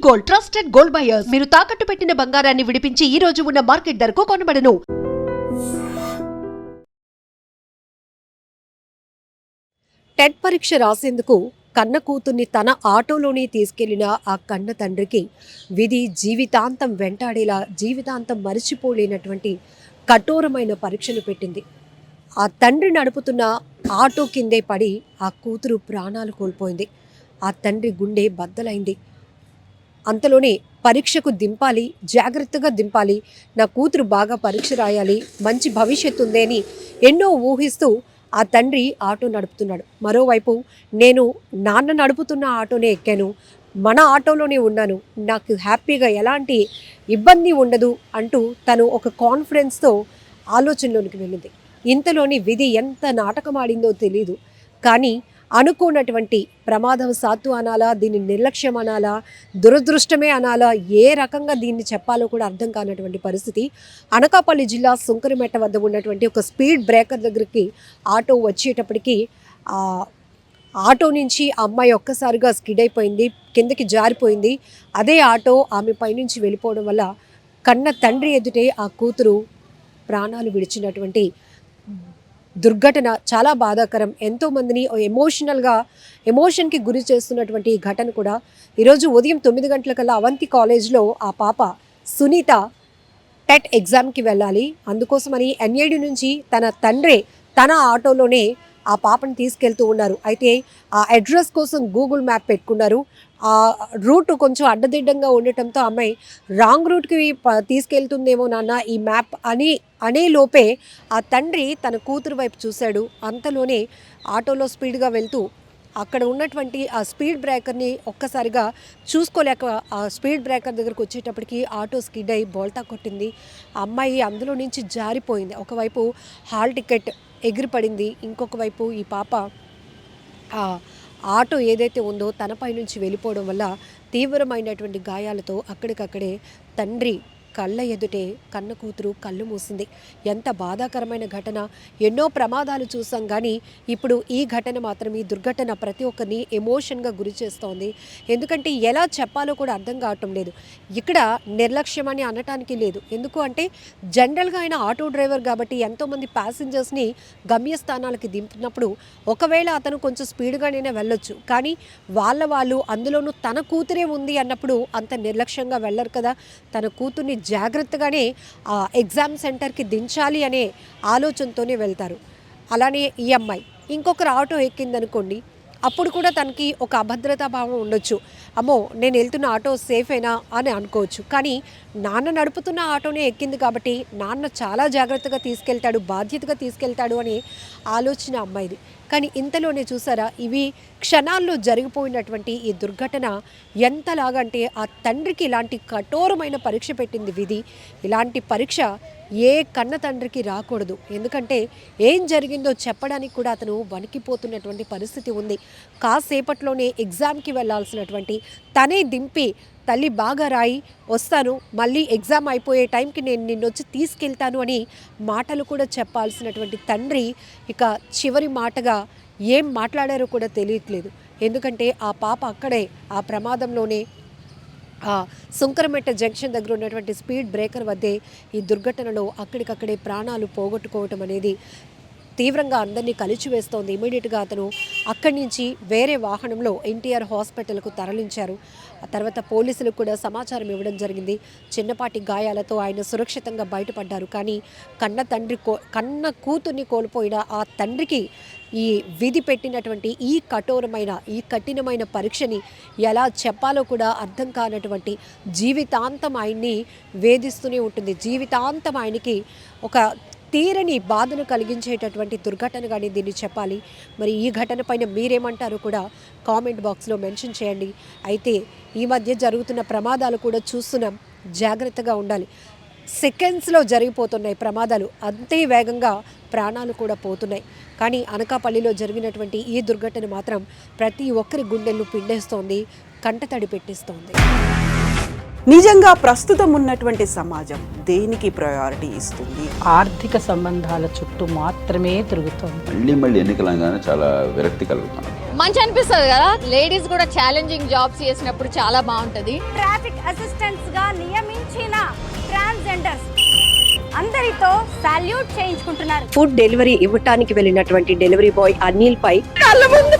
Gold, trusted gold buyers. మీరు తాకట్టు పెట్టిన బంగారాన్ని విడిపించి ఈ రోజు ఉన్న మార్కెట్ ధరకు కొనబడను. టెట్ పరీక్ష రాసేందుకు కన్న కూతుర్ని తన ఆటోలోనే తీసుకెళ్లిన ఆ కన్న తండ్రికి విధి జీవితాంతం వెంటాడేలా, జీవితాంతం మరిచిపోలేనటువంటి కఠోరమైన పరీక్షను పెట్టింది. ఆ తండ్రి నడుపుతున్న ఆటో కిందే పడి ఆ కూతురు ప్రాణాలు కోల్పోయింది. ఆ తండ్రి గుండె బద్దలైంది. అంతలోనే పరీక్షకు దింపాలి, జాగ్రత్తగా దింపాలి, నా కూతురు బాగా పరీక్ష రాయాలి, మంచి భవిష్యత్తు ఉంది అని ఎన్నో ఊహిస్తూ ఆ తండ్రి ఆటో నడుపుతున్నాడు. మరోవైపు నేను నాన్న నడుపుతున్న ఆటోనే ఎక్కాను, మన ఆటోలోనే ఉన్నాను, నాకు హ్యాపీగా ఎలాంటి ఇబ్బంది ఉండదు అంటూ తను ఒక కాన్ఫిడెన్స్తో ఆలోచనలోనికి వెళ్ళింది. ఇంతలోని విధి ఎంత నాటకం ఆడిందో తెలీదు. కానీ అనుకోనటువంటి ప్రమాదవశాత్తు అనాలా, దీన్ని నిర్లక్ష్యం అనాలా, దురదృష్టమే అనాలా, ఏ రకంగా దీన్ని చెప్పాలో కూడా అర్థం కానటువంటి పరిస్థితి. అనకాపల్లి జిల్లా సుంకరమెట్ట వద్ద ఉన్నటువంటి ఒక స్పీడ్ బ్రేకర్ దగ్గరికి ఆటో వచ్చేటప్పటికి ఆటో నుంచి అమ్మాయి ఒక్కసారిగా స్కిడ్ అయిపోయింది, కిందకి జారిపోయింది. అదే ఆటో ఆమె పైనుంచి వెళ్ళిపోవడం వల్ల కన్న తండ్రి ఎదుటే ఆ కూతురు ప్రాణాలు విడిచినటువంటి దుర్ఘటన చాలా బాధాకరం. ఎంతోమందిని ఎమోషన్కి గురి చేస్తున్నటువంటి ఈ ఘటన కూడా ఈరోజు ఉదయం 9 గంటలకల్లా అవంతి కాలేజ్లో ఆ పాప సునీత టెట్ ఎగ్జామ్కి వెళ్ళాలి. అందుకోసమని ఎన్ఏడి నుంచి తన తండ్రి తన ఆటోలోనే ఆ పాపను తీసుకెళ్తూ ఉన్నారు. అయితే ఆ అడ్రస్ కోసం గూగుల్ మ్యాప్ పెట్టుకున్నారు. ఆ రూట్ కొంచెం అడ్డదిడ్డంగా ఉండటంతో అమ్మాయి రాంగ్ రూట్కి తీసుకెళ్తుందేమో నాన్న ఈ మ్యాప్ అనే లోపే ఆ తండ్రి తన కూతురు వైపు చూశాడు. అంతలోనే ఆటోలో స్పీడ్గా వెళ్తూ అక్కడ ఉన్నటువంటి ఆ స్పీడ్ బ్రేకర్ని ఒక్కసారిగా చూసుకోలేక ఆ స్పీడ్ బ్రేకర్ దగ్గరకు వచ్చేటప్పటికి ఆటో స్కిడ్ అయి బోల్తా కొట్టింది. ఆ అమ్మాయి అందులో నుంచి జారిపోయింది. ఒకవైపు హాల్ టికెట్ ఎగిరిపడింది, ఇంకొక వైపు ఈ పాప ఆటో ఏదైతే ఉందో తనపై నుంచి వెళ్ళిపోవడం వల్ల తీవ్రమైనటువంటి గాయాలతో అక్కడికక్కడే తండ్రి కళ్ళ ఎదుటే కన్న కూతురు కళ్ళు మూసింది. ఎంత బాధాకరమైన ఘటన. ఎన్నో ప్రమాదాలు చూసాం, కానీ ఇప్పుడు ఈ ఘటన మాత్రం, ఈ దుర్ఘటన ప్రతి ఒక్కరిని ఎమోషన్గా గురి చేస్తోంది. ఎందుకంటే ఎలా చెప్పాలో కూడా అర్థం కావటం లేదు. ఇక్కడ నిర్లక్ష్యం అని అనటానికి లేదు. ఎందుకు అంటే జనరల్గా ఆయన ఆటో డ్రైవర్ కాబట్టి ఎంతోమంది ప్యాసింజర్స్ని గమ్యస్థానాలకి దింపినప్పుడు ఒకవేళ అతను కొంచెం స్పీడ్గానే వెళ్ళొచ్చు, కానీ వాళ్ళు అందులోనూ తన కూతురే ఉంది అన్నప్పుడు అంత నిర్లక్ష్యంగా వెళ్ళరు కదా. తన కూతుర్ని జాగ్రత్తగానే ఎగ్జామ్ సెంటర్కి దించాలి అనే ఆలోచనతోనే వెళ్తారు. అలానే ఈ అమ్మాయి ఇంకొకరు ఆటో ఎక్కిందనుకోండి, అప్పుడు కూడా తనకి ఒక అభద్రతా భావం ఉండొచ్చు. అమ్మో నేను వెళ్తున్న ఆటో సేఫేనా అని అనుకోవచ్చు. కానీ నాన్న నడుపుతున్న ఆటోనే ఎక్కింది కాబట్టి నాన్న చాలా జాగ్రత్తగా తీసుకెళ్తాడు, బాధ్యతగా తీసుకెళ్తాడు అనే ఆలోచన అమ్మాయిది. కానీ ఇంతలోనే చూసారా, ఇవి క్షణాల్లో జరిగిపోయినటువంటి ఈ దుర్ఘటన ఎంతలాగంటే ఆ తండ్రికి ఇలాంటి కఠోరమైన పరీక్ష పెట్టింది విధి. ఇలాంటి పరీక్ష ఏ కన్న తండ్రికి రాకూడదు. ఎందుకంటే ఏం జరిగిందో చెప్పడానికి కూడా అతను వణికిపోతున్నటువంటి పరిస్థితి ఉంది. కాసేపట్లోనే ఎగ్జామ్కి వెళ్ళాల్సినటువంటి తనే దింపి, తల్లి బాగా రాయి, వస్తాను, మళ్ళీ ఎగ్జామ్ అయిపోయే టైంకి నేను నిన్నొచ్చి తీసుకెళ్తాను అని మాటలు కూడా చెప్పాల్సినటువంటి తండ్రి ఇక చివరి మాటగా ఏం మాట్లాడారో కూడా తెలియట్లేదు. ఎందుకంటే ఆ పాప అక్కడే ఆ ప్రమాదంలోనే సుంకరమెట్ట జంక్షన్ దగ్గర ఉన్నటువంటి స్పీడ్ బ్రేకర్ వద్దే ఈ దుర్ఘటనలో అక్కడికక్కడే ప్రాణాలు పోగొట్టుకోవటం అనేది తీవ్రంగా అందరినీ కలిచివేస్తోంది. ఇమీడియట్గా అతను అక్కడి నుంచి వేరే వాహనంలో ఎన్టీఆర్ హాస్పిటల్కు తరలించారు. ఆ తర్వాత పోలీసులకు కూడా సమాచారం ఇవ్వడం జరిగింది. చిన్నపాటి గాయాలతో ఆయన సురక్షితంగా బయటపడ్డారు. కానీ కన్న కూతుర్ని కోల్పోయిన ఆ తండ్రికి ఈ విధి పెట్టినటువంటి ఈ కఠినమైన పరీక్షని ఎలా చెప్పాలో కూడా అర్థం కానటువంటి జీవితాంతం ఆయన్ని వేధిస్తూనే ఉంటుంది. జీవితాంతం ఆయనకి ఒక తీరని బాధను కలిగించేటటువంటి దుర్ఘటనగానే దీన్ని చెప్పాలి. మరి ఈ ఘటన పైన మీరేమంటారో కూడా కామెంట్ బాక్స్లో మెన్షన్ చేయండి. అయితే ఈ మధ్య జరుగుతున్న ప్రమాదాలు కూడా చూస్తున్నాం, జాగ్రత్తగా ఉండాలి. సెకండ్స్లో జరిగిపోతున్నాయి ప్రమాదాలు, అంతే వేగంగా ప్రాణాలు కూడా పోతున్నాయి. కానీ అనకాపల్లిలో జరిగినటువంటి ఈ దుర్ఘటన మాత్రం ప్రతి ఒక్కరి గుండెలను పిండేస్తోంది, కంటతడి పెట్టిస్తోంది. నిజంగా ప్రస్తుతం ఉన్నటువంటి సమాజం దేనికి ప్రయారిటీ ఇస్తుంది? ఆర్థిక సంబంధాల చుట్టూ మాత్రమే తిరుగుతోంది. మళ్ళీ ఎన్నికలంగానే చాలా విరక్తి కలుగుతున్నాం. మంచి అనిపిస్తుంది కదా, లేడీస్ కూడా ఛాలెంజింగ్ జాబ్స్ చేసినప్పుడు చాలా బాగుంటది. ట్రాఫిక్ అసిస్టెంట్స్ గా నియమించిన ట్రాన్స్జెండర్స్ అందరితో సాల్యూట్ చేయించుకుంటున్నారు. ఫుడ్ డెలివరీ ఇవ్వటానికి వెళ్ళినటువంటి డెలివరీ బాయ్ అనిల్ పై కళ్ళ ముందు